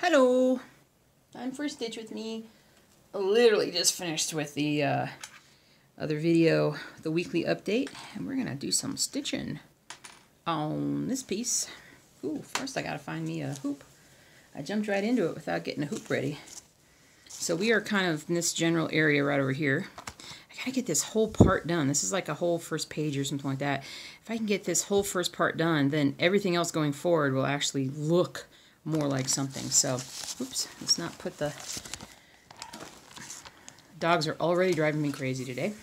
Hello, time for a stitch with me. I literally just finished with the other video, the weekly update, and we're gonna do some stitching on this piece. Ooh, first I gotta find me a hoop. I jumped right into it without getting a hoop ready. So we are kind of in this general area right over here. I gotta get this whole part done. This is like a whole first page or something like that. If I can get this whole first part done, then everything else going forward will actually look more like something. So, oops, let's not put the... Dogs are already driving me crazy today.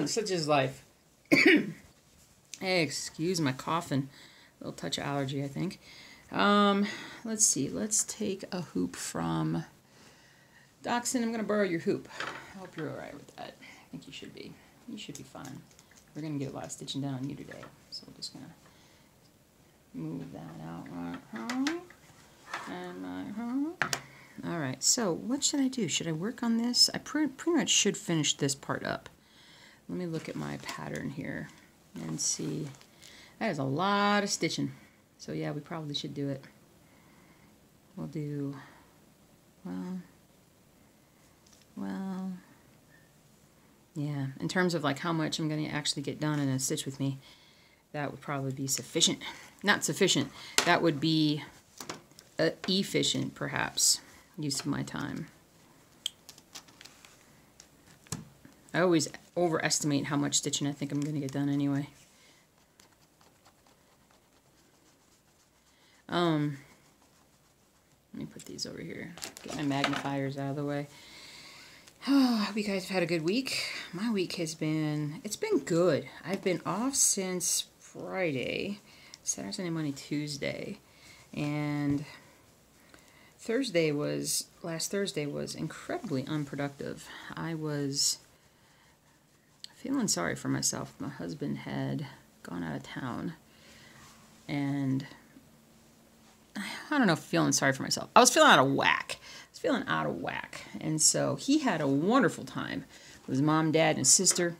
Such is life. Hey, excuse my coughing. A little touch of allergy, I think. Let's see. Let's take a hoop from Dachshund. I'm going to borrow your hoop. I hope you're alright with that. I think you should be. You should be fine. We're going to get a lot of stitching done on you today. So we're just going to move that out right here. Alright, so what should I do? Should I work on this? I pretty much should finish this part up. Let me look at my pattern here and see. That is a lot of stitching. So yeah, we probably should do it. We'll do, well, yeah, in terms of like how much I'm going to actually get done in a stitch with me, that would probably be sufficient. Not sufficient. That would be efficient, perhaps, use of my time. I always overestimate how much stitching I think I'm going to get done anyway. Let me put these over here. Get my magnifiers out of the way. Oh, I hope you guys have had a good week. My week has been, it's been good. I've been off since Friday, Saturday, Sunday, Monday, Tuesday, and last Thursday was incredibly unproductive. I was feeling sorry for myself. My husband had gone out of town, and I don't know if feeling sorry for myself. I was feeling out of whack. And so he had a wonderful time with his mom, dad, and his sister,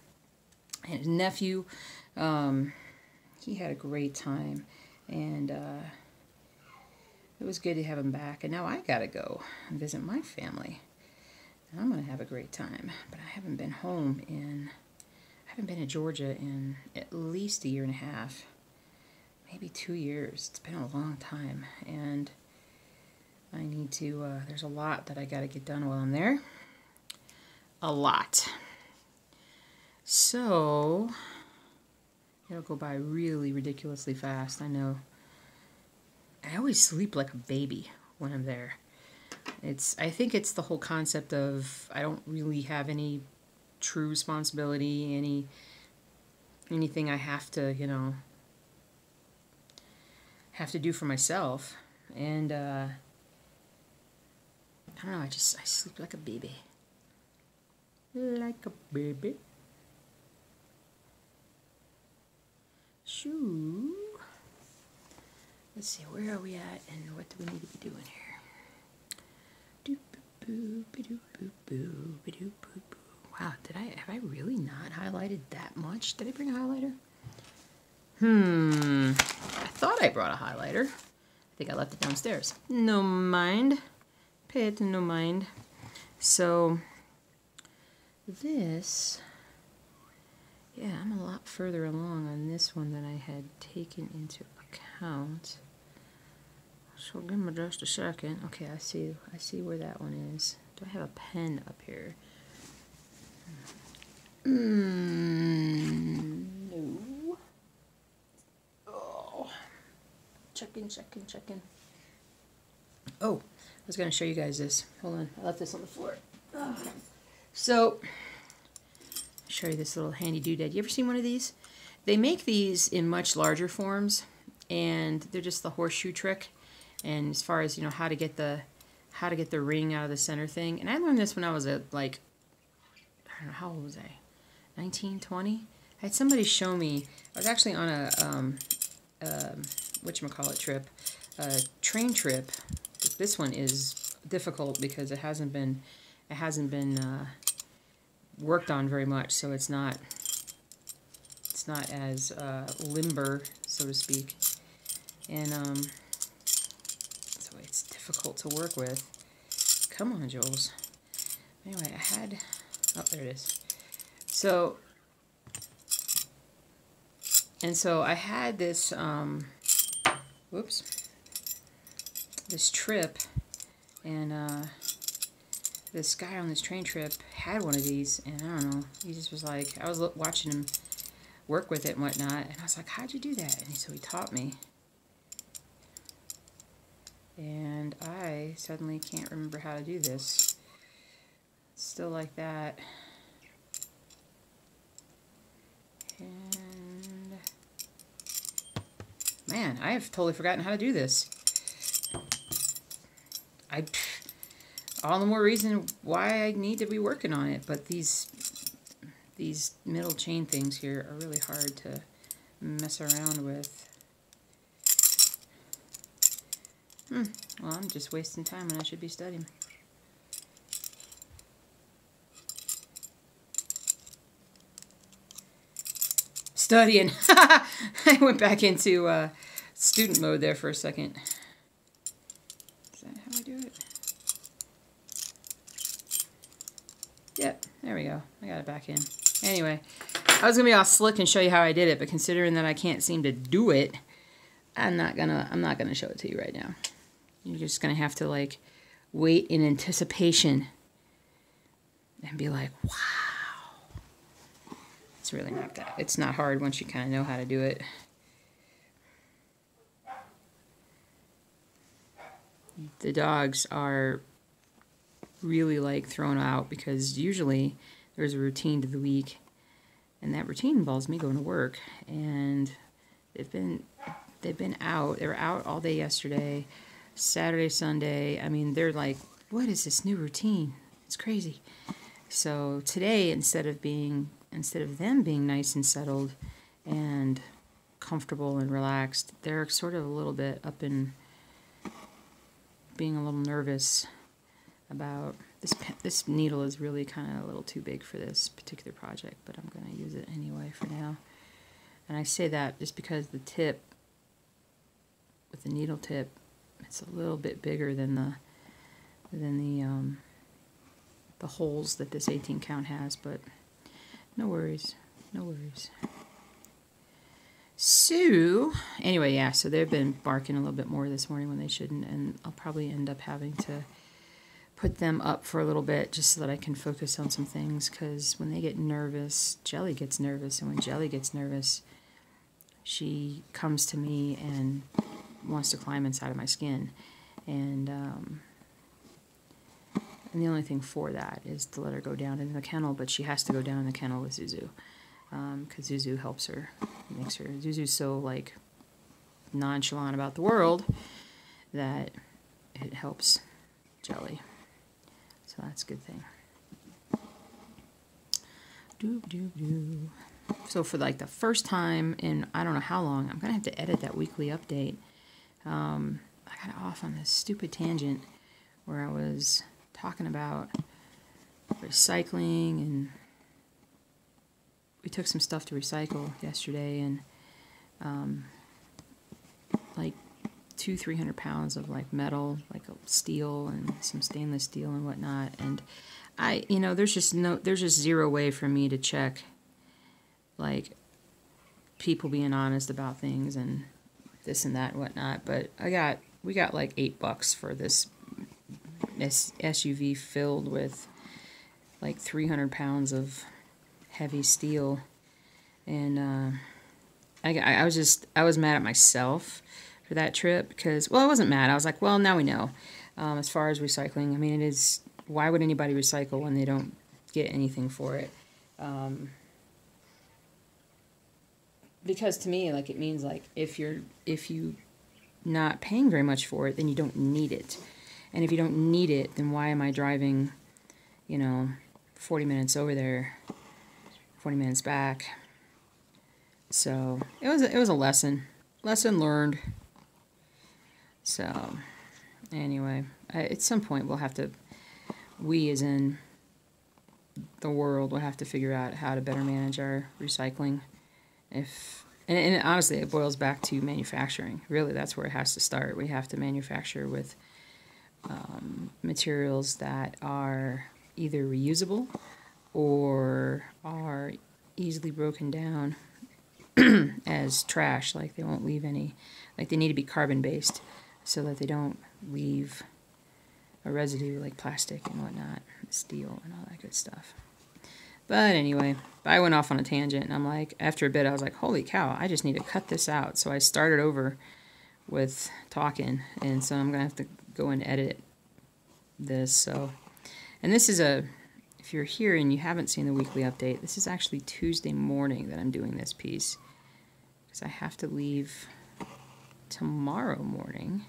and his nephew. He had a great time, and it was good to have him back. And now I gotta go and visit my family. And I'm gonna have a great time. But I haven't been home I haven't been to Georgia in at least a year and a half. Maybe 2 years. It's been a long time, and I need to, there's a lot that I got to get done while I'm there. A lot. So, it'll go by really ridiculously fast, I know. I always sleep like a baby when I'm there. I think it's the whole concept of I don't really have any true responsibility, anything I have to, you know, have to do for myself, and I don't know, I sleep like a baby. Like a baby. Shoo. Let's see, where are we at, and what do we need to be doing here? Wow, have I really not highlighted that much? Did I bring a highlighter? I thought I brought a highlighter. I think I left it downstairs. No mind. Pay it no mind. So, this, yeah, I'm a lot further along on this one than I had taken into account. So give me just a second. Okay, I see where that one is. Do I have a pen up here? No. Checking. Oh, I was going to show you guys this. Hold on, I left this on the floor. So, I'll show you this little handy doodad. You ever seen one of these? They make these in much larger forms, and they're just the horseshoe trick. And as far as, you know, how to get the ring out of the center thing. And I learned this when I was I don't know, how old was I? 19, 20? I had somebody show me. I was actually on a whatchamacallit trip, train trip. This one is difficult because it hasn't been worked on very much, so it's not as limber, so to speak. And so it's difficult to work with. Come on, Jules. Anyway, I had, oh, there it is. So, and so I had this, whoops, this trip, and this guy on this train trip had one of these, and I don't know, he just was like, I was watching him work with it and whatnot, and I was like, how'd you do that? And so he taught me. And I suddenly can't remember how to do this. It's still like that. And man, I have totally forgotten how to do this. All the more reason why I need to be working on it, but these middle chain things here are really hard to mess around with. Well, I'm just wasting time when I should be studying. Studying. I went back into student mode there for a second. Is that how I do it? Yep, there we go. I got it back in. Anyway, I was gonna be all slick and show you how I did it, but considering that I can't seem to do it, I'm not gonna show it to you right now. You're just gonna have to like wait in anticipation and be like, wow. It's really not that. It's not hard once you kind of know how to do it. The dogs are really like thrown out because usually there's a routine to the week, and that routine involves me going to work. And they've been out. They were out all day yesterday. Saturday, Sunday, I mean, they're like, what is this new routine? It's crazy. So today, instead of them being nice and settled and comfortable and relaxed, they're sort of a little bit up in being a little nervous about this needle is really kind of a little too big for this particular project, but I'm going to use it anyway for now. And I say that just because the tip, with the needle tip, it's a little bit bigger than the holes that this 18 count has, but no worries, no worries. So anyway, yeah, so they've been barking a little bit more this morning when they shouldn't, and I'll probably end up having to put them up for a little bit just so that I can focus on some things, because when they get nervous, Jelly gets nervous, and when Jelly gets nervous, she comes to me and wants to climb inside of my skin, and the only thing for that is to let her go down in the kennel, but she has to go down in the kennel with Zuzu, because Zuzu helps her, makes her, Zuzu's so like nonchalant about the world that it helps Jelly, so that's a good thing. So for like the first time in I don't know how long, I'm gonna have to edit that weekly update. I got off on this stupid tangent where I was talking about recycling, and we took some stuff to recycle yesterday, and like 200-300 pounds of like metal, like steel and some stainless steel and whatnot. And there's just zero way for me to check like people being honest about things and this and that and whatnot. But we got like $8 for this SUV filled with like 300 pounds of heavy steel, and I was mad at myself for that trip, because, well, I wasn't mad. I was like, well, now we know. As far as recycling, I mean, it is, why would anybody recycle when they don't get anything for it? Because to me, like, it means like if you not paying very much for it, then you don't need it. And if you don't need it, then why am I driving, 40 minutes over there, 40 minutes back? So it was a lesson learned. So anyway, at some point we'll have to, we as in the world will have to figure out how to better manage our recycling. If And honestly, it boils back to manufacturing. Really, that's where it has to start. We have to manufacture with materials that are either reusable or are easily broken down as trash. Like they won't leave any, like they need to be carbon based so that they don't leave a residue like plastic and whatnot, steel and all that good stuff. But anyway, I went off on a tangent, and I'm like, after a bit, I was like, holy cow, I just need to cut this out. So I started over with talking, and so I'm going to have to go and edit this. So, and this is if you're here and you haven't seen the weekly update, this is actually Tuesday morning that I'm doing this piece, because I have to leave tomorrow morning,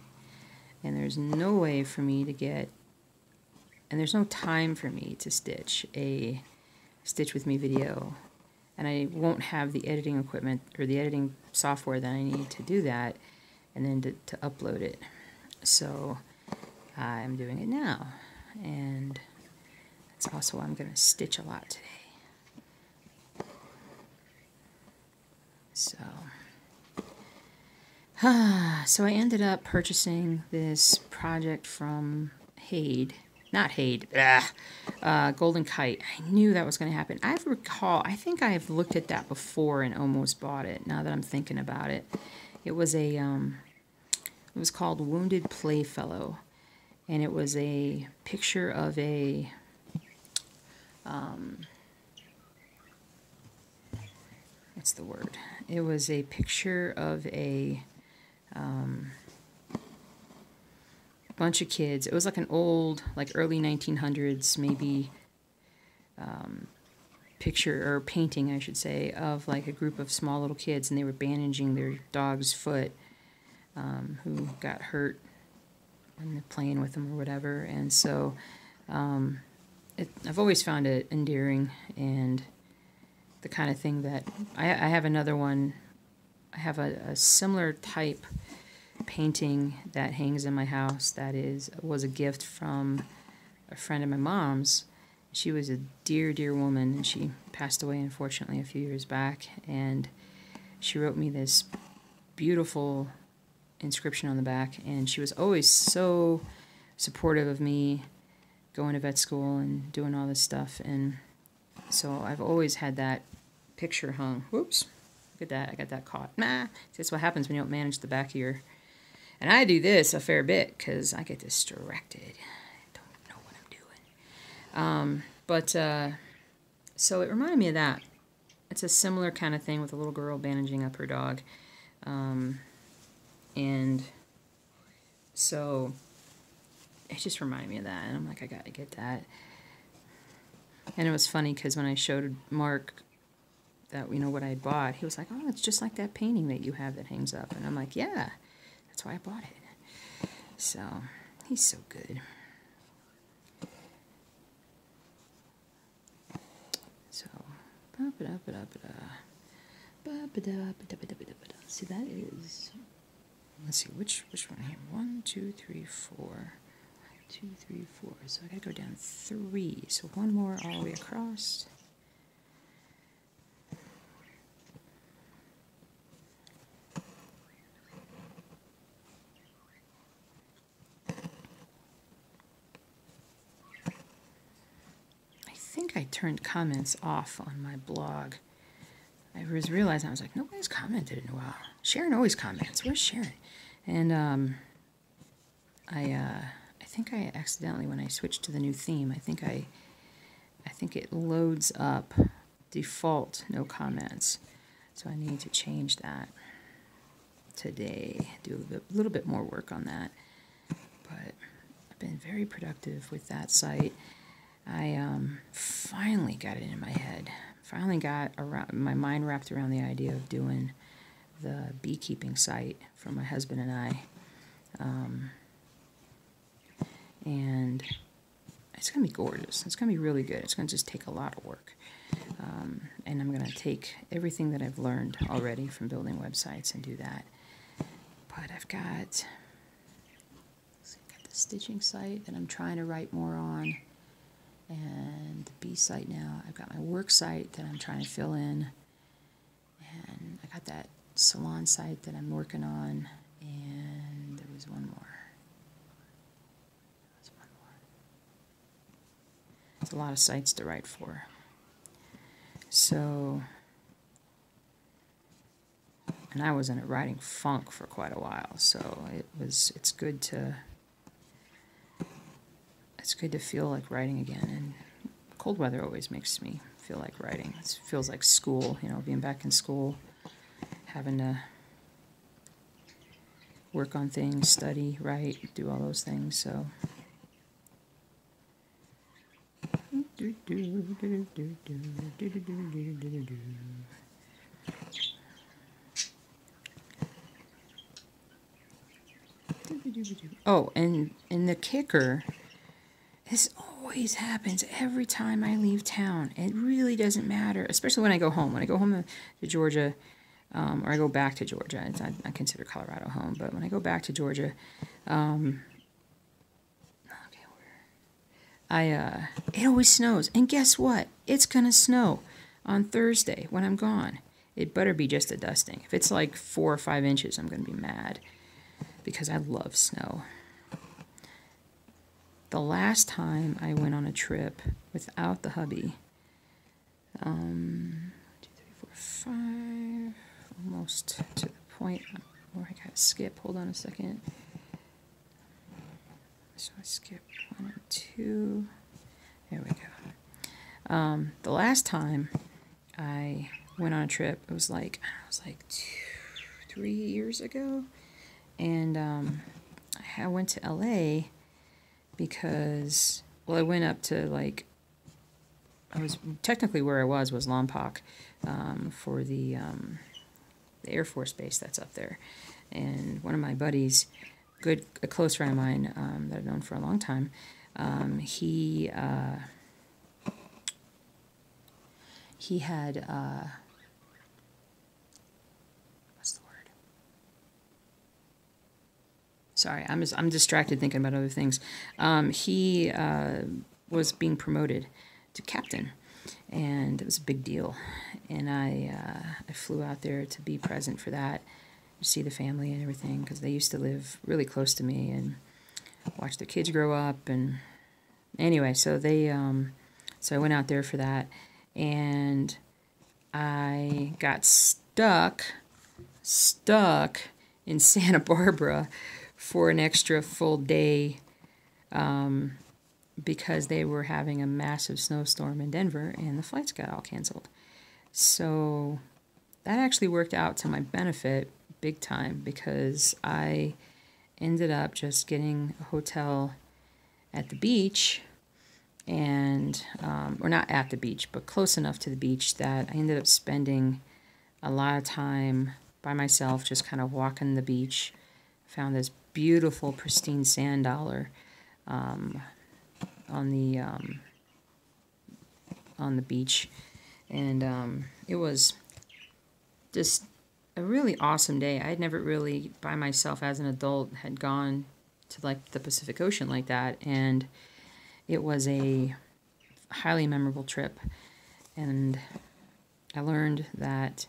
and there's no way for me to get, and there's no time for me to stitch a Stitch With Me video, and I won't have the editing equipment or the editing software that I need to do that, and then to upload it. So I'm doing it now, and that's also why I'm going to stitch a lot today. So so I ended up purchasing this project from Hade. Not Hade, Golden Kite. I knew that was going to happen. I think I have looked at that before and almost bought it, now that I'm thinking about it. It was it was called Wounded Playfellow, and it was a picture of a, what's the word? It was a picture of a, bunch of kids. It was like an old, like early 1900s maybe, picture or painting, I should say, of like a group of small little kids, and they were bandaging their dog's foot, who got hurt when they're playing with them or whatever. And so I've always found it endearing, and the kind of thing that I have another one. I have a similar type painting that hangs in my house that was a gift from a friend of my mom's. She was a dear, dear woman, and she passed away, unfortunately, a few years back, and she wrote me this beautiful inscription on the back, and she was always so supportive of me going to vet school and doing all this stuff, and so I've always had that picture hung. Whoops, look at that, I got that caught. That's what happens when you don't manage the back of your... And I do this a fair bit because I get distracted. I don't know what I'm doing. So it reminded me of that. It's a similar kind of thing with a little girl bandaging up her dog. And so it just reminded me of that. And I'm like, I got to get that. And it was funny because when I showed Mark that, what I had bought, he was like, oh, it's just like that painting that you have that hangs up. And I'm like, yeah. That's why I bought it. So, he's so good. So, see, that is, let's see, which one here? 1, 2, 3, 4. 2, 3, 4. So I gotta go down 3. So one more all the way across. I turned comments off on my blog. I was realizing, I was like, nobody's commented in a while. Sharon always comments. Where's Sharon? And I think I accidentally, when I switched to the new theme, I think it loads up default no comments. So I need to change that today. Do a little bit more work on that. But I've been very productive with that site. I finally got it in my head. Finally got my mind wrapped around the idea of doing the beekeeping site for my husband and I. And it's going to be gorgeous. It's going to be really good. It's going to just take a lot of work. And I'm going to take everything that I've learned already from building websites and do that. But I've got the stitching site that I'm trying to write more on. And the bee site now. I've got my work site that I'm trying to fill in. And I got that salon site that I'm working on, and there was one more. There's one more. There's a lot of sites to write for. So, and I was in a writing funk for quite a while, so it's good to feel like writing again. And cold weather always makes me feel like writing. It feels like school, you know, being back in school, having to work on things, study, write, do all those things. So oh, and the kicker, this always happens every time I leave town. It really doesn't matter, especially when I go home. When I go home to Georgia, or I go back to Georgia. I consider Colorado home, but when I go back to Georgia, it always snows. And guess what? It's gonna snow on Thursday when I'm gone. It better be just a dusting. If it's like 4 or 5 inches, I'm gonna be mad because I love snow. The last time I went on a trip without the hubby, 1, 2, 3, 4, 5, almost to the point where I gotta skip. Hold on a second. So I skipped 1 and 2. There we go. The last time I went on a trip, it was like 3 years ago, and I went to LA because, well, I went up to, like, I was technically where I was Lompoc, for the Air Force Base that's up there, and one of my buddies, a close friend of mine that I've known for a long time, he had what's the word? Sorry, I'm distracted thinking about other things. He was being promoted to captain, and it was a big deal. And I flew out there to be present for that, to see the family and everything, because they used to live really close to me and watch their kids grow up. And anyway, so I went out there for that, and I got stuck in Santa Barbara for an extra full day, because they were having a massive snowstorm in Denver and the flights got all canceled. So that actually worked out to my benefit big time, because I ended up just getting a hotel at the beach, and or not at the beach, but close enough to the beach that I ended up spending a lot of time by myself, just kind of walking the beach. Found this beautiful, pristine sand dollar on the beach, and it was just a really awesome day. I had never really, by myself as an adult, had gone to like the Pacific Ocean like that, and it was a highly memorable trip. And I learned that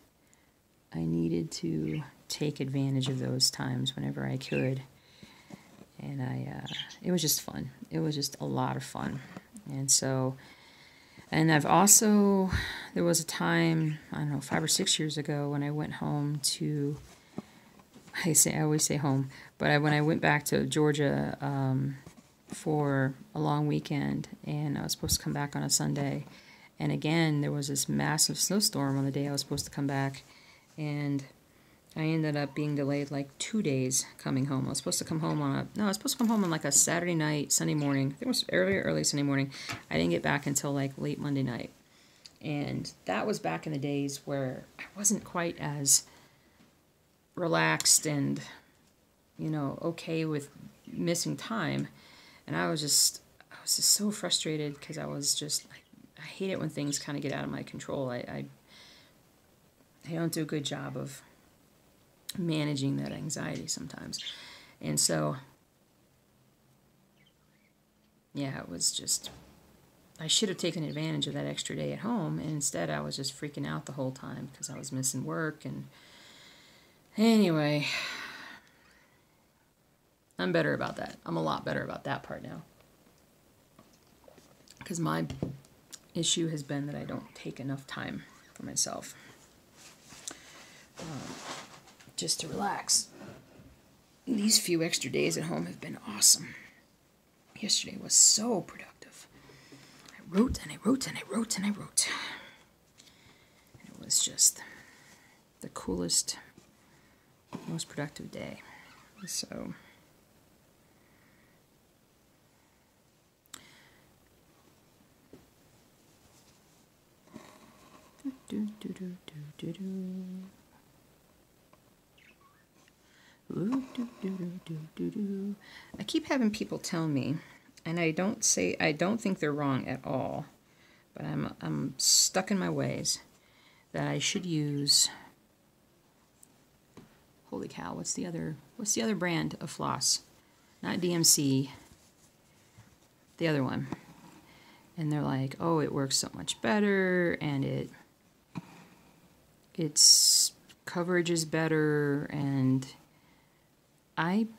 I needed to take advantage of those times whenever I could. And it was just fun. It was just a lot of fun. And so, and I've also, there was a time, I don't know, 5 or 6 years ago when I went home to, I always say home, but when I went back to Georgia for a long weekend, and I was supposed to come back on a Sunday. And again, there was this massive snowstorm on the day I was supposed to come back, and I ended up being delayed like 2 days coming home. I was supposed to come home on like a Saturday night, Sunday morning. I think it was early Sunday morning. I didn't get back until like late Monday night. And that was back in the days where I wasn't quite as relaxed and, okay with missing time. And I was just so frustrated because I hate it when things kind of get out of my control. I don't do a good job of managing that anxiety sometimes. And so, yeah, it was just, I should have taken advantage of that extra day at home, and instead I was just freaking out the whole time because I was missing work, and Anyway, I'm better about that. I'm a lot better about that part now. Because my issue has been that I don't take enough time for myself. Just to relax. These few extra days at home have been awesome. Yesterday was so productive. I wrote and I wrote and I wrote and I wrote. And it was just the coolest, most productive day. So I keep having people tell me, and I don't think they're wrong at all, but I'm stuck in my ways, that I should use, holy cow, what's the other brand of floss? Not DMC, the other one. And they're like, oh, it works so much better, and its coverage is better, and I'm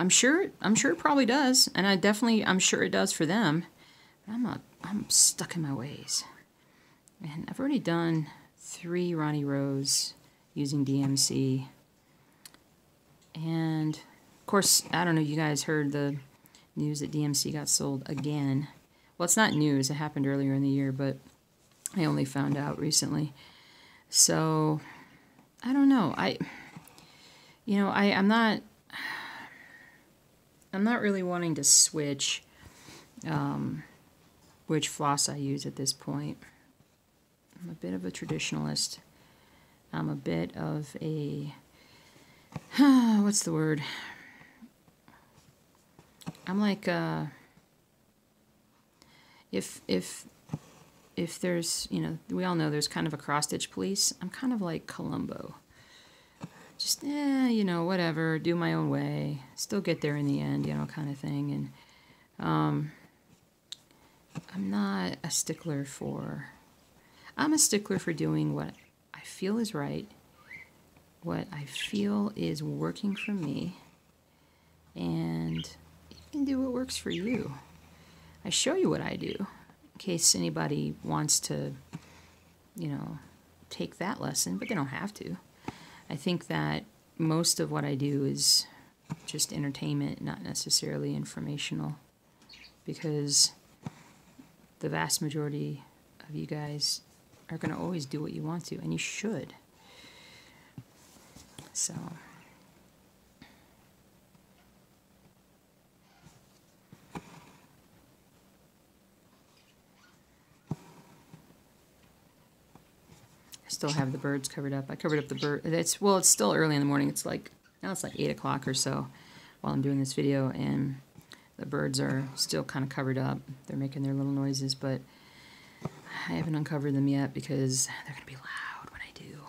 sure it probably does, and I'm sure it does for them. But I'm stuck in my ways. And I've already done 3 Ronnie Rows using DMC. And of course, I don't know, you guys heard the news that DMC got sold again. Well, it's not news, it happened earlier in the year, but I only found out recently. So, I don't know. I'm not really wanting to switch which floss I use at this point. I'm a bit of a traditionalist. I'm a bit of a what's the word? I'm like if there's, we all know there's kind of a cross-stitch police. I'm kind of like Columbo. Just, whatever, do my own way, still get there in the end, kind of thing. And I'm a stickler for doing what I feel is right, what I feel is working for me, and you can do what works for you. I show you what I do, in case anybody wants to, take that lesson, but they don't have to. I think that most of what I do is just entertainment, not necessarily informational, because the vast majority of you guys are going to always do what you want to, and you should. So, still have the birds covered up. I covered up the bird. It's still early in the morning. Now it's like 8 o'clock or so while I'm doing this video, and the birds are still kind of covered up. They're making their little noises, but I haven't uncovered them yet because they're going to be loud when I do.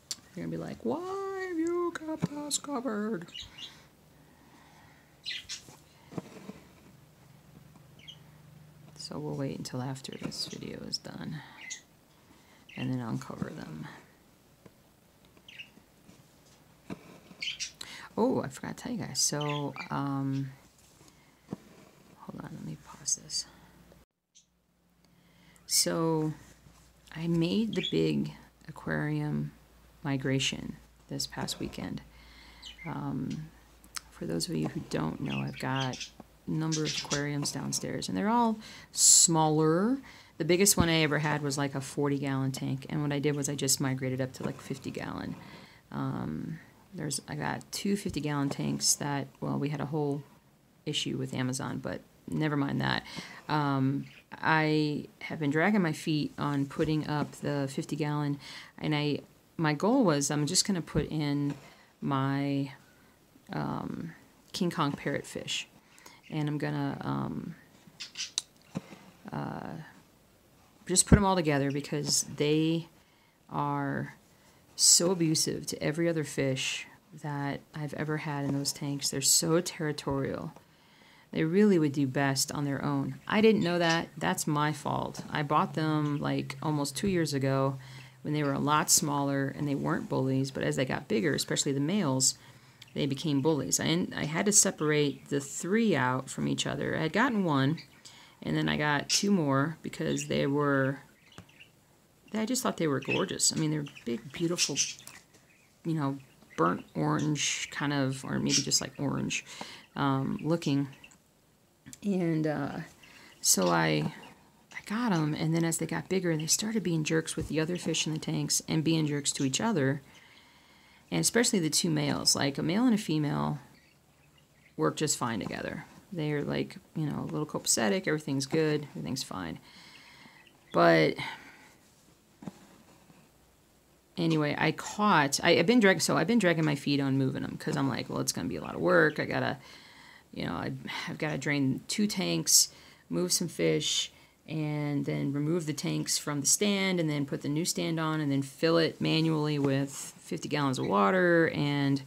They're going to be like, why have you kept us covered? So we'll wait until after this video is done, and then uncover them. Oh, I forgot to tell you guys. So, hold on, let me pause this. So, I made the big aquarium migration this past weekend. For those of you who don't know, I've got a number of aquariums downstairs, and they're all smaller. The biggest one I ever had was like a 40-gallon tank, and what I did was I just migrated up to like 50-gallon. I got 2 50-gallon tanks that, well, we had a whole issue with Amazon, but never mind that. I have been dragging my feet on putting up the 50-gallon, and my goal was I'm just going to put in my King Kong parrotfish, and I'm going to just put them all together because they are so abusive to every other fish that I've ever had in those tanks. They're so territorial. They really would do best on their own. I didn't know that. That's my fault. I bought them like almost 2 years ago when they were a lot smaller and they weren't bullies, but as they got bigger, especially the males, they became bullies. I had to separate the 3 out from each other. I had gotten 1, and then I got 2 more because I just thought they were gorgeous. I mean, they're big, beautiful, you know, burnt orange kind of, or maybe just like orange looking. And so I got them, and then as they got bigger, they started being jerks with the other fish in the tanks and being jerks to each other, and especially the 2 males. Like, a male and a female work just fine together. They're like, you know, a little copacetic, everything's good, everything's fine. But anyway, I've been dragging my feet on moving them because I'm like, well, it's going to be a lot of work. I gotta, you know, I've got to drain 2 tanks, move some fish, and then remove the tanks from the stand, and then put the new stand on, and then fill it manually with 50 gallons of water, and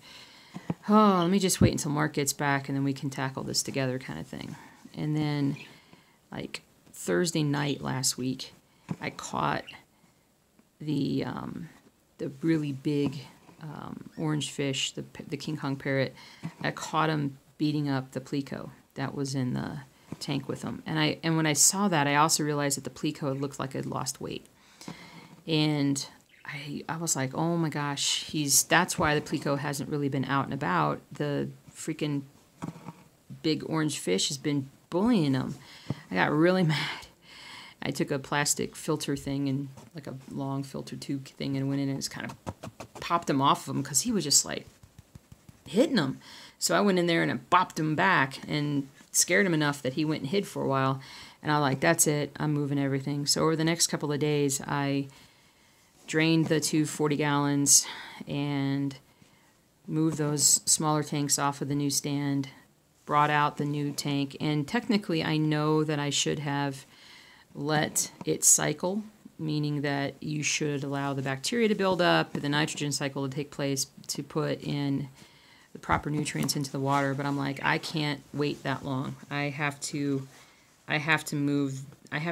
let me just wait until Mark gets back, and then we can tackle this together kind of thing. And then, like, Thursday night last week, I caught the really big orange fish, the King Kong parrot. I caught him beating up the pleco that was in the tank with him. And when I saw that, I also realized that the pleco looked like it lost weight. And I was like, oh my gosh, that's why the pleco hasn't really been out and about. The freaking big orange fish has been bullying him. I got really mad. I took a plastic filter thing and like a long filter tube thing and went in and just kind of popped him off of him because he was just like hitting him. So I went in there and I bopped him back and scared him enough that he went and hid for a while. And I was like, that's it, I'm moving everything. So over the next couple of days, I drained the 2 40 gallons and moved those smaller tanks off of the new stand, brought out the new tank. And technically, I know that I should have let it cycle, meaning that you should allow the bacteria to build up, the nitrogen cycle to take place to put in the proper nutrients into the water. But I'm like, I can't wait that long. I have to move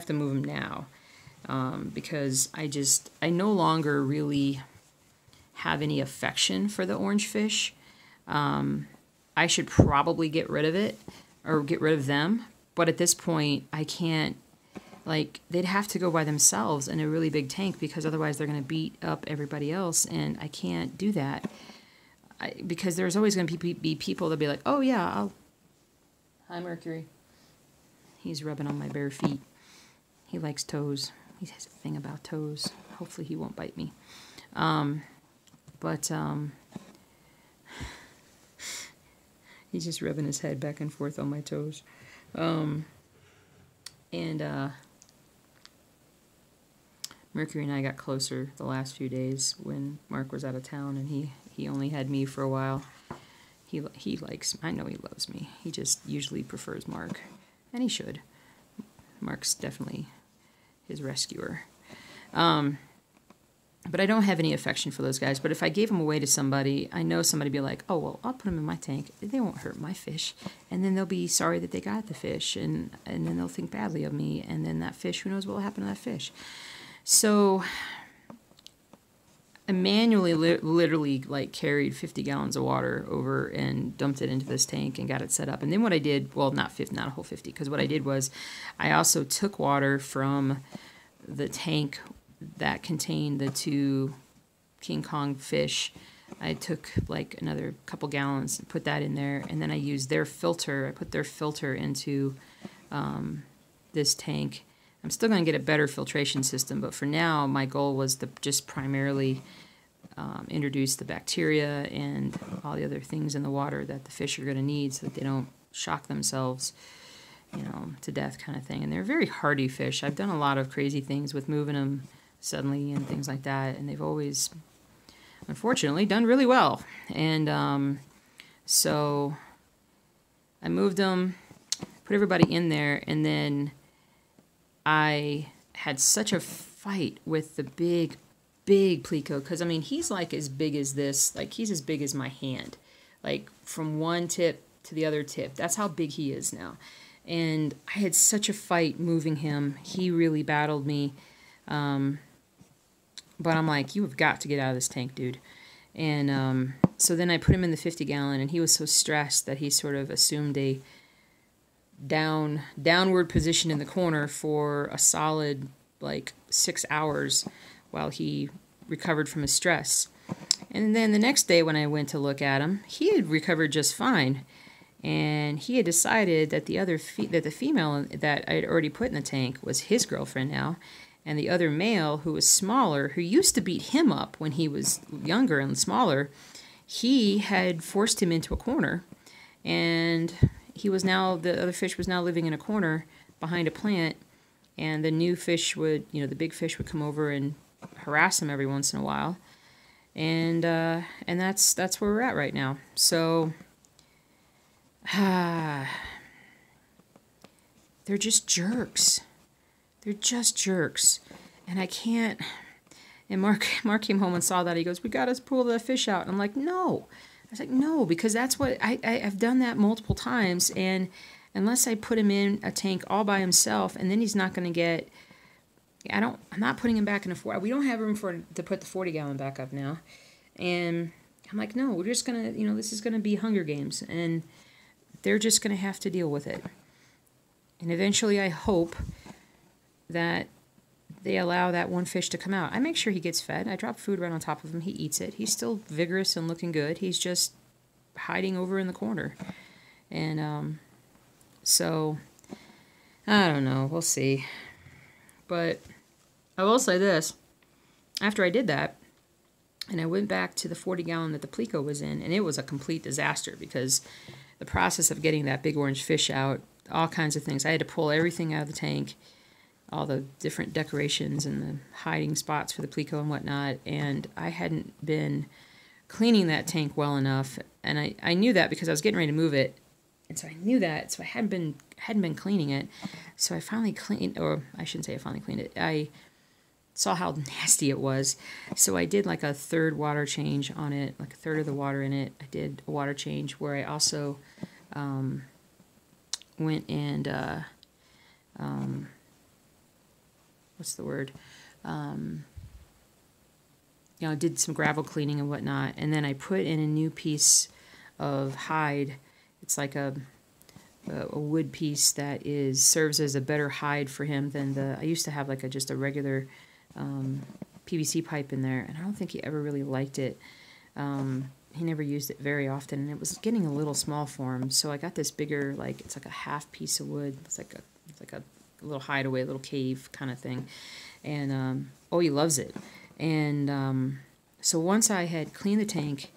them now, because I no longer really have any affection for the orange fish. I should probably get rid of it or get rid of them, but at this point I can't. Like, they'd have to go by themselves in a really big tank because otherwise they're going to beat up everybody else, and I can't do that. Because there's always going to be people that'll be like, oh yeah, hi Mercury. He's rubbing on my bare feet. He likes toes. He has a thing about toes. Hopefully he won't bite me. He's just rubbing his head back and forth on my toes. Mercury and I got closer the last few days when Mark was out of town, and he only had me for a while. He likes, I know he loves me. He just usually prefers Mark, and he should. Mark's definitely his rescuer. But I don't have any affection for those guys. But if I gave them away to somebody, I know somebody would be like, oh, well, I'll put them in my tank. They won't hurt my fish. And then they'll be sorry that they got the fish, and then they'll think badly of me. And then that fish, who knows what will happen to that fish. So I manually literally like carried 50 gallons of water over and dumped it into this tank and got it set up. And then what I did, well, not a whole 50, because what I did was I also took water from the tank that contained the 2 King Kong fish. I took like another couple gallons and put that in there, and then I used their filter. I put their filter into this tank. I'm still going to get a better filtration system, but for now, my goal was to just primarily introduce the bacteria and all the other things in the water that the fish are going to need so that they don't shock themselves, to death kind of thing. And they're very hardy fish. I've done a lot of crazy things with moving them suddenly and things like that, and they've always, unfortunately, done really well. And so I moved them, put everybody in there, and then I had such a fight with the big pleco, because, I mean, he's like as big as this, like he's as big as my hand, like from one tip to the other tip. That's how big he is now. And I had such a fight moving him. He really battled me. But I'm like, you have got to get out of this tank, dude. And so then I put him in the 50-gallon, and he was so stressed that he sort of assumed a downward position in the corner for a solid like 6 hours while he recovered from his stress. And then the next day when I went to look at him, he had recovered just fine. And he had decided that the female that I had already put in the tank was his girlfriend now. And the other male, who was smaller, who used to beat him up when he was younger and smaller, he had forced him into a corner. And the other fish was now living in a corner behind a plant. And the new fish would, the big fish would come over and harass him every once in a while. And that's where we're at right now. So, they're just jerks. They're just jerks. And I can't... And Mark came home and saw that. He goes, we got to pull the fish out. And I'm like, no. I was like, no, because that's what... I've done that multiple times. And unless I put him in a tank all by himself, and then he's not going to get... I'm not putting him back in a 40... We don't have room to put the 40-gallon back up now. And I'm like, no, we're just going to... this is going to be Hunger Games. And they're just going to have to deal with it. And eventually I hope that they allow that one fish to come out. I make sure he gets fed. I drop food right on top of him. He eats it. He's still vigorous and looking good. He's just hiding over in the corner. And so, I don't know. We'll see. But I will say this. After I did that, and I went back to the 40-gallon that the Plico was in, and it was a complete disaster because the process of getting that big orange fish out, all kinds of things. I had to pull everything out of the tank, all the different decorations and the hiding spots for the Plico and whatnot, and I hadn't been cleaning that tank well enough, and I knew that because I was getting ready to move it, and so I knew that, so I hadn't been cleaning it, so I finally cleaned, or I shouldn't say I finally cleaned it, I saw how nasty it was, so I did like a third water change on it, like a third of the water in it. I did a water change where I also went and what's the word? Did some gravel cleaning and whatnot, and then I put in a new piece of hide. It's like a wood piece that serves as a better hide for him than I used to have like just a regular PVC pipe in there, and I don't think he ever really liked it. He never used it very often, and it was getting a little small for him. So I got this bigger, it's like a half piece of wood. It's like a little hideaway, a little cave kind of thing, and he loves it. And so once I had cleaned the tank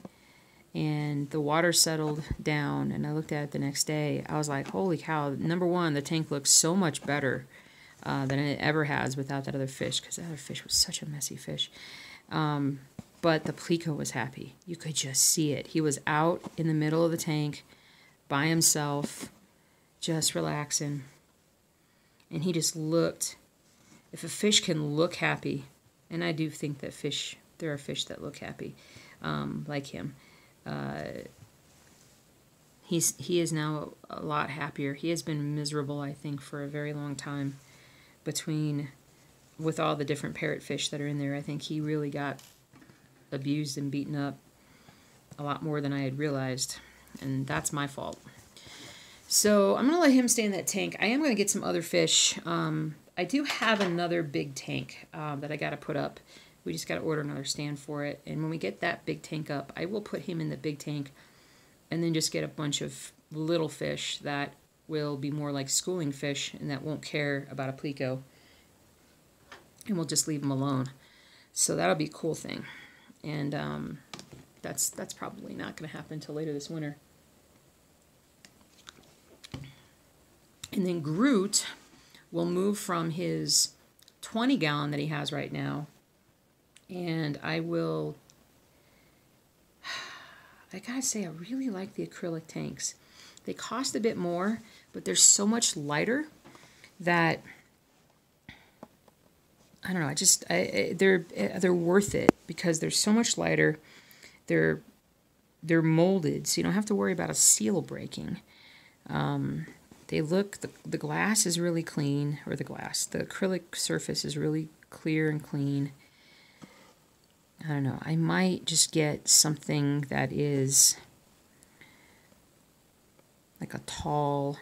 and the water settled down, and I looked at it the next day, I was like, holy cow! Number one, the tank looks so much better than it ever has without that other fish, because that other fish was such a messy fish. But the Plico was happy. You could just see it. He was out in the middle of the tank by himself, just relaxing. And he just looked. If a fish can look happy, and I do think that there are fish that look happy, like him. He is now a lot happier. He has been miserable, I think, for a very long time with all the different parrotfish that are in there. I think he really got abused and beaten up a lot more than I had realized, and that's my fault. So I'm going to let him stay in that tank. I am going to get some other fish. I do have another big tank that I got to put up. We just got to order another stand for it, and when we get that big tank up, I will put him in the big tank and then just get a bunch of little fish that will be more like schooling fish and that won't care about a Plico, and we'll just leave them alone. So that'll be a cool thing. And that's probably not going to happen until later this winter. And then Groot will move from his 20-gallon that he has right now, and I gotta say, I really like the acrylic tanks. They cost a bit more, but they're so much lighter that I don't know. They're worth it because they're so much lighter. They're molded, so you don't have to worry about a seal breaking. They look, the glass is really clean, or the acrylic surface is really clear and clean. I don't know, I might just get something that is like a tall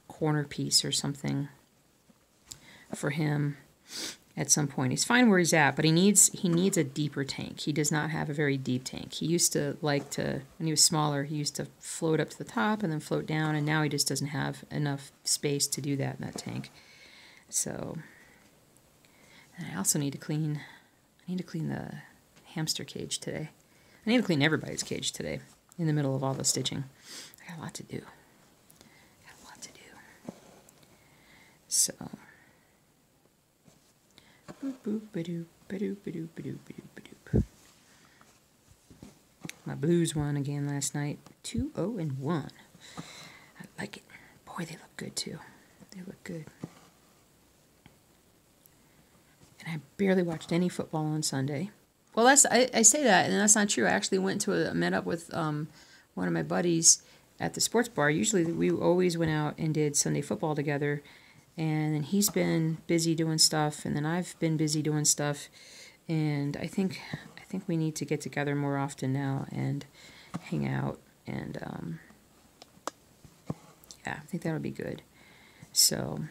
corner piece or something for him at some point. He's fine where he's at, but he needs a deeper tank. He does not have a very deep tank. He used to like to, when he was smaller, he used to float up to the top and then float down, and now he just doesn't have enough space to do that in that tank. So, and I also need to clean, the hamster cage today. I need to clean everybody's cage today in the middle of all the stitching. I got a lot to do. So, my blues won again last night, 2-0-1. I like it. Boy, they look good too. They look good. And I barely watched any football on Sunday. Well, I say that, and that's not true. I actually met up with one of my buddies at the sports bar. Usually, we always went out and did Sunday football together. And then he's been busy doing stuff, and then I've been busy doing stuff, and I think we need to get together more often now and hang out, and yeah, I think that would be good. So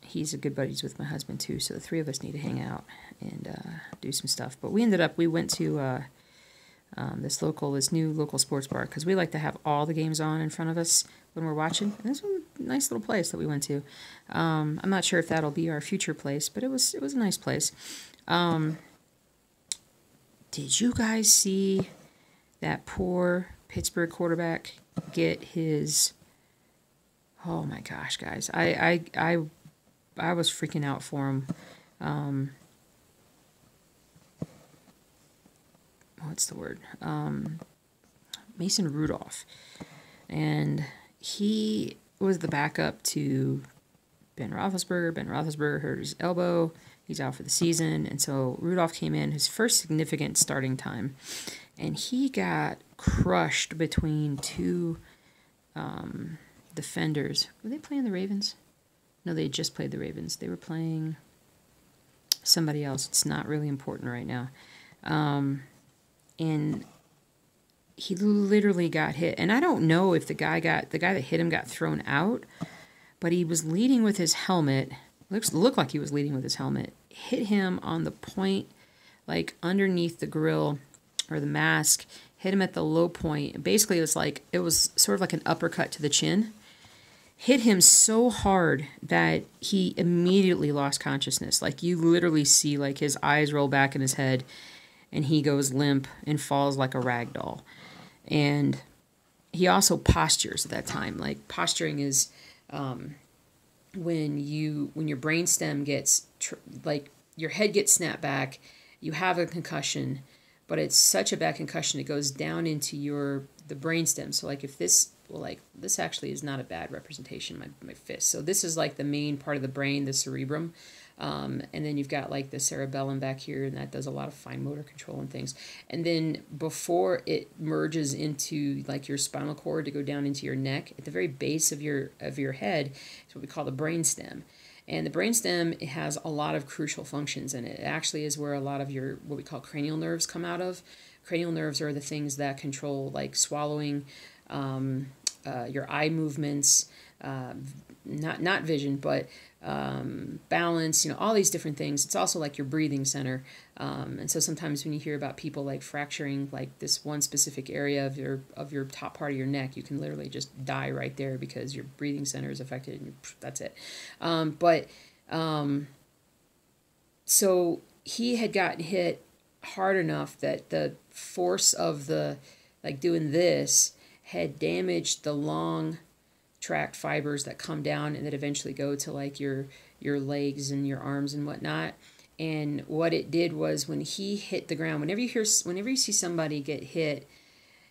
he's a good buddies with my husband too, so the three of us need to hang out and do some stuff. But we went to this new local sports bar, because we like to have all the games on in front of us when we're watching. And this was a nice little place that we went to. I'm not sure if that'll be our future place, but it was a nice place. Did you guys see that poor Pittsburgh quarterback get his? Oh my gosh, guys! I was freaking out for him. What's the word? Mason Rudolph. And he was the backup to Ben Roethlisberger. Ben Roethlisberger hurt his elbow. He's out for the season. And so Rudolph came in, his first significant starting time. And he got crushed between two defenders. Were they playing the Ravens? No, they just played the Ravens. They were playing somebody else. It's not really important right now. And he literally got hit. And I don't know if the guy that hit him got thrown out, but he was leading with his helmet. Looked like he was leading with his helmet. Hit him on the point, like underneath the grill or the mask. Hit him at the low point. Basically, it was sort of like an uppercut to the chin. Hit him so hard that he immediately lost consciousness. Like, you literally see like his eyes roll back in his head, and he goes limp and falls like a rag doll. And he also postures at that time. Like, posturing is when your brainstem gets like your head gets snapped back, you have a concussion, but it's such a bad concussion it goes down into the brainstem. So like if this actually is not a bad representation of my fist. So this is like the main part of the brain, the cerebrum. And then you've got like the cerebellum back here, and that does a lot of fine motor control and things. And then before it merges into like your spinal cord to go down into your neck, at the very base of your head is what we call the brainstem. And the brainstem has a lot of crucial functions in it. It actually is where a lot of your what we call cranial nerves come out of. Cranial nerves are the things that control like swallowing, your eye movements, not vision, but balance, all these different things. It's also like your breathing center. And so sometimes when you hear about people like fracturing like this one specific area of your top part of your neck, you can literally just die right there because your breathing center is affected, and that's it. So he had gotten hit hard enough that the force of the like doing this had damaged the long tract fibers that come down and that eventually go to like your legs and your arms and whatnot. And what it did was when he hit the ground, whenever you see somebody get hit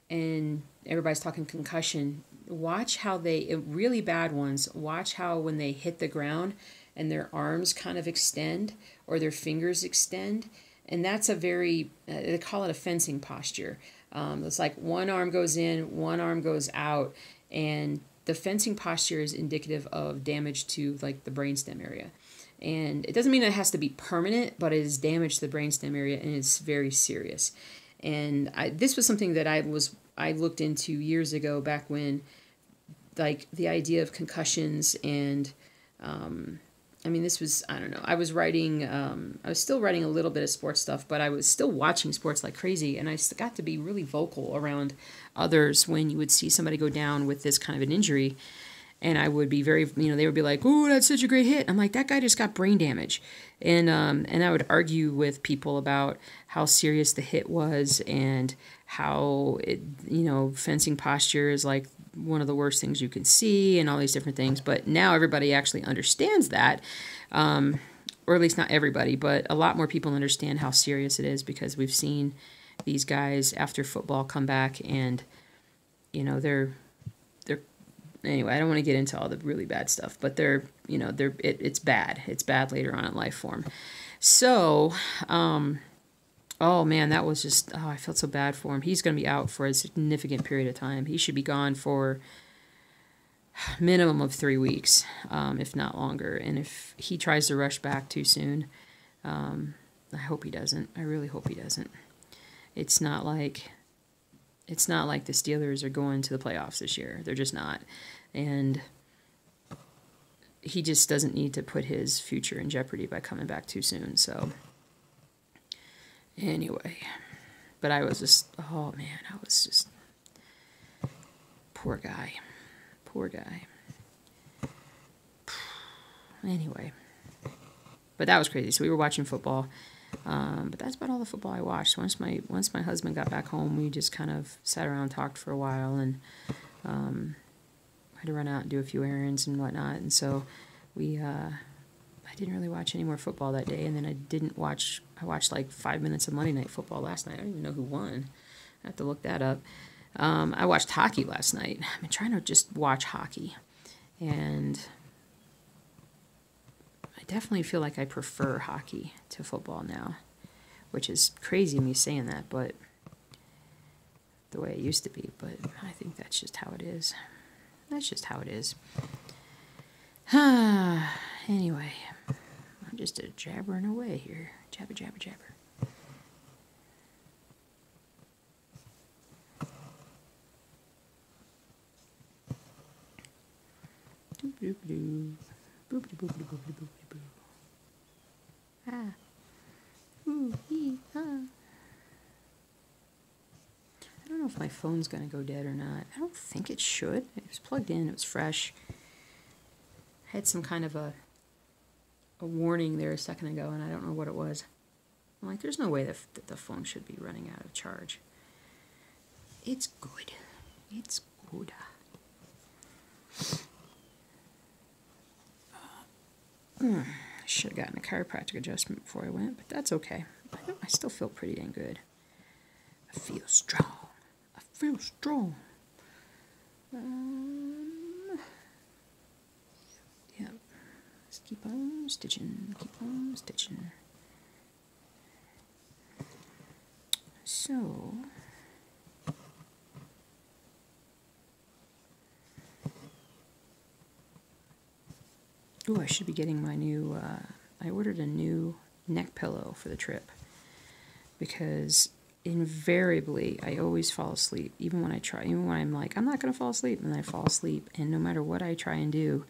and everybody's talking concussion, watch how really bad ones, watch how when they hit the ground and their arms kind of extend or their fingers extend. And that's they call it a fencing posture. It's like one arm goes in, one arm goes out, and the fencing posture is indicative of damage to like the brainstem area. And it doesn't mean it has to be permanent, but it has damaged the brainstem area, and it's very serious. And this was something that I looked into years ago, back when, like, the idea of concussions and, I mean, this was, I don't know, I was still writing a little bit of sports stuff, but I was still watching sports like crazy, and I got to be really vocal around others when you would see somebody go down with this kind of an injury. And I would be very, they would be like, "Oh, that's such a great hit." I'm like, "That guy just got brain damage." And I would argue with people about how serious the hit was, and how fencing posture is like one of the worst things you can see, and all these different things. But now everybody actually understands that, or at least not everybody, but a lot more people understand how serious it is, because we've seen these guys after football come back, and they're anyway, I don't want to get into all the really bad stuff, but it's bad. It's bad later on in life for him. So, oh man, that was just, I felt so bad for him. He's going to be out for a significant period of time. He should be gone for a minimum of 3 weeks, if not longer. And if he tries to rush back too soon, I hope he doesn't. I really hope he doesn't. It's not like the Steelers are going to the playoffs this year. They're just not. And he just doesn't need to put his future in jeopardy by coming back too soon. So, anyway. But I was just, oh man, poor guy. Poor guy. Anyway. But that was crazy. So we were watching football. But that's about all the football I watched. Once my husband got back home, we just kind of sat around and talked for a while, and I had to run out and do a few errands and whatnot. And so I didn't really watch any more football that day. And then I watched like 5 minutes of Monday Night Football last night. I don't even know who won. I have to look that up. I watched hockey last night. I've been trying to just watch hockey, and I definitely feel like I prefer hockey to football now, which is crazy me saying that, but the way it used to be. But I think that's just how it is. That's just how it is. Anyway, I'm just jabbering away here. Jabber, jabber, jabber. Boop-a-doop-a-doo. Boop-a-doo-boop-a-doo-boop-a-doo-boop. Ah. Ooh, ee, ah. I don't know if my phone's going to go dead or not. I don't think it should. It was plugged in. It was fresh. I had some kind of a warning there a second ago, and I don't know what it was. I'm like, there's no way that the phone should be running out of charge. It's good. It's good. I should have gotten a chiropractic adjustment before I went, but that's okay. I still feel pretty dang good. I feel strong. I feel strong. Yeah. Let's keep on stitching. Keep on stitching. So... Ooh, I should be getting my new, I ordered a new neck pillow for the trip, because invariably I always fall asleep, even when I'm like, I'm not going to fall asleep, and I fall asleep, and no matter what I try and do,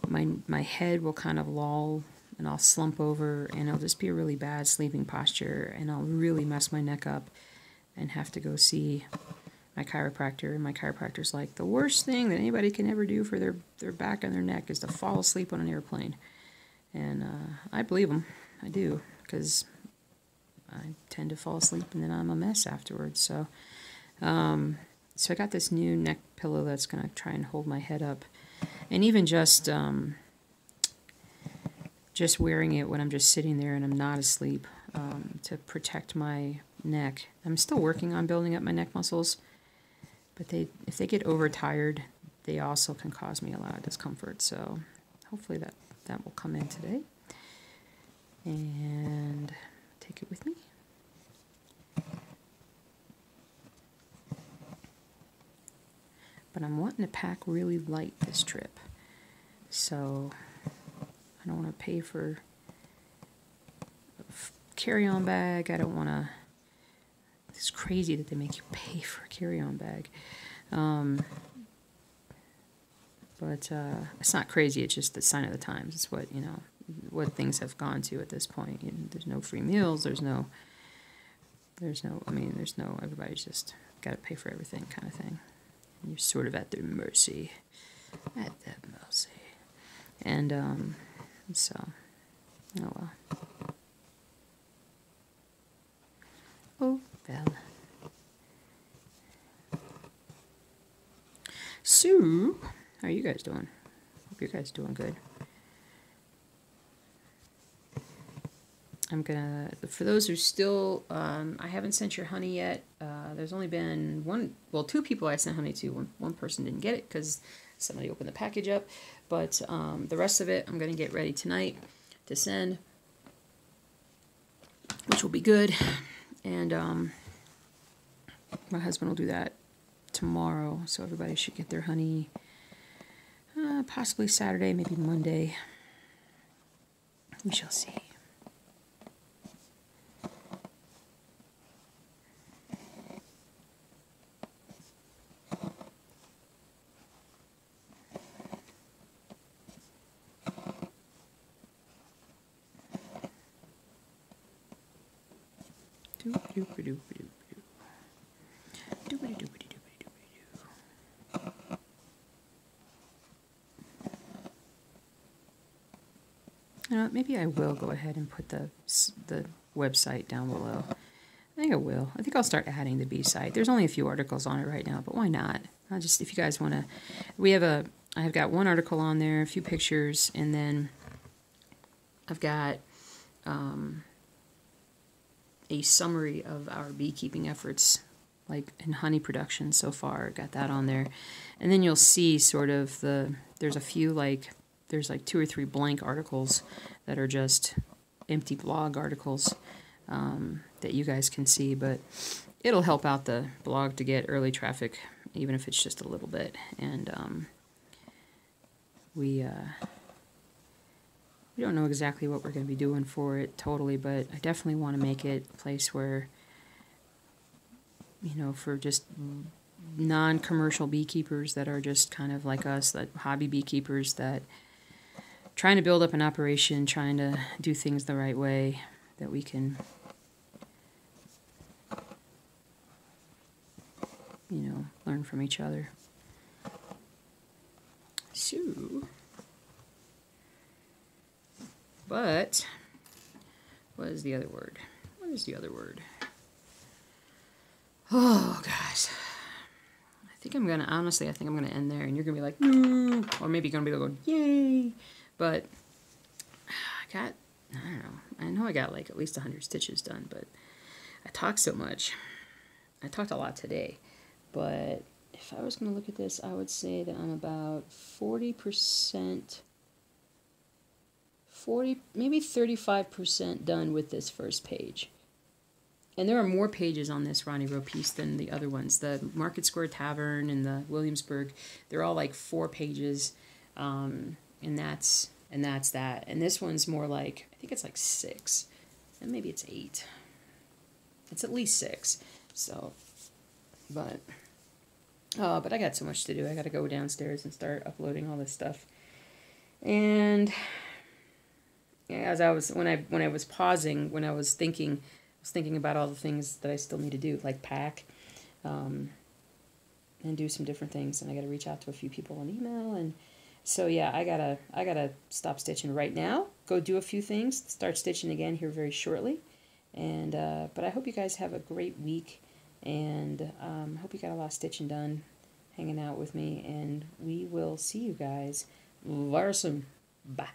my head will kind of loll, and I'll slump over, and it'll just be a really bad sleeping posture, and I'll really mess my neck up, and have to go see my chiropractor, and my chiropractor's like, the worst thing that anybody can ever do for their back and their neck is to fall asleep on an airplane. And I believe him. I do, because I tend to fall asleep and then I'm a mess afterwards. So I got this new neck pillow that's going to try and hold my head up. And even just wearing it when I'm just sitting there and I'm not asleep, to protect my neck. I'm still working on building up my neck muscles. But if they get overtired, they also can cause me a lot of discomfort. So hopefully that will come in today. And take it with me. But I'm wanting to pack really light this trip. So I don't want to pay for a carry-on bag. I don't want to... It's crazy that they make you pay for a carry-on bag. But it's not crazy. It's just the sign of the times. It's what, you know, what things have gone to at this point. You know, there's no free meals. There's no, everybody's just got to pay for everything kind of thing. And you're sort of at their mercy. At their mercy. And, so, oh well. Oh, well. So, how are you guys doing? Hope you guys doing good. I'm gonna, for those who still, I haven't sent your honey yet. There's only been two people I sent honey to. One person didn't get it because somebody opened the package up. But the rest of it, I'm gonna get ready tonight to send, which will be good. And my husband will do that tomorrow, so everybody should get their honey possibly Saturday, maybe Monday. We shall see. You know, maybe I will go ahead and put the website down below. I think I will. I think I'll start adding the B site. There's only a few articles on it right now, but why not? I'll just, if you guys want to, I have got one article on there, a few pictures, and then I've got a summary of our beekeeping efforts, like in honey production so far. Got that on there, and then you'll see sort of there's a few there's like 2 or 3 blank articles that are just empty blog articles that you guys can see, but it'll help out the blog to get early traffic, even if it's just a little bit. And we don't know exactly what we're going to be doing for it totally, but I definitely want to make it a place where, you know, for just non-commercial beekeepers that are just kind of like us, that hobby beekeepers that trying to build up an operation, trying to do things the right way, that we can, you know, learn from each other. So, but, what is the other word? What is the other word? Oh, guys. I think I'm going to end there, and you're going to be like, no, or maybe you're going to be going, yay. But I know I got like at least 100 stitches done, but I talk so much. I talked a lot today, but if I was going to look at this, I would say that I'm about 40%, maybe 35% done with this first page. And there are more pages on this Ronnie Rowe piece than the other ones. The Market Square Tavern and the Williamsburg, they're all like 4 pages. And that's that. And this one's more like, I think it's like 6. And maybe it's 8. It's at least 6. So, but I got so much to do. I got to go downstairs and start uploading all this stuff. And yeah, when I was pausing, when I was thinking about all the things that I still need to do, like pack, and do some different things. And I got to reach out to a few people on email. And so yeah, I gotta stop stitching right now. Go do a few things. Start stitching again here very shortly. And but I hope you guys have a great week. And hope you got a lot of stitching done, hanging out with me. And we will see you guys very soon. Bye.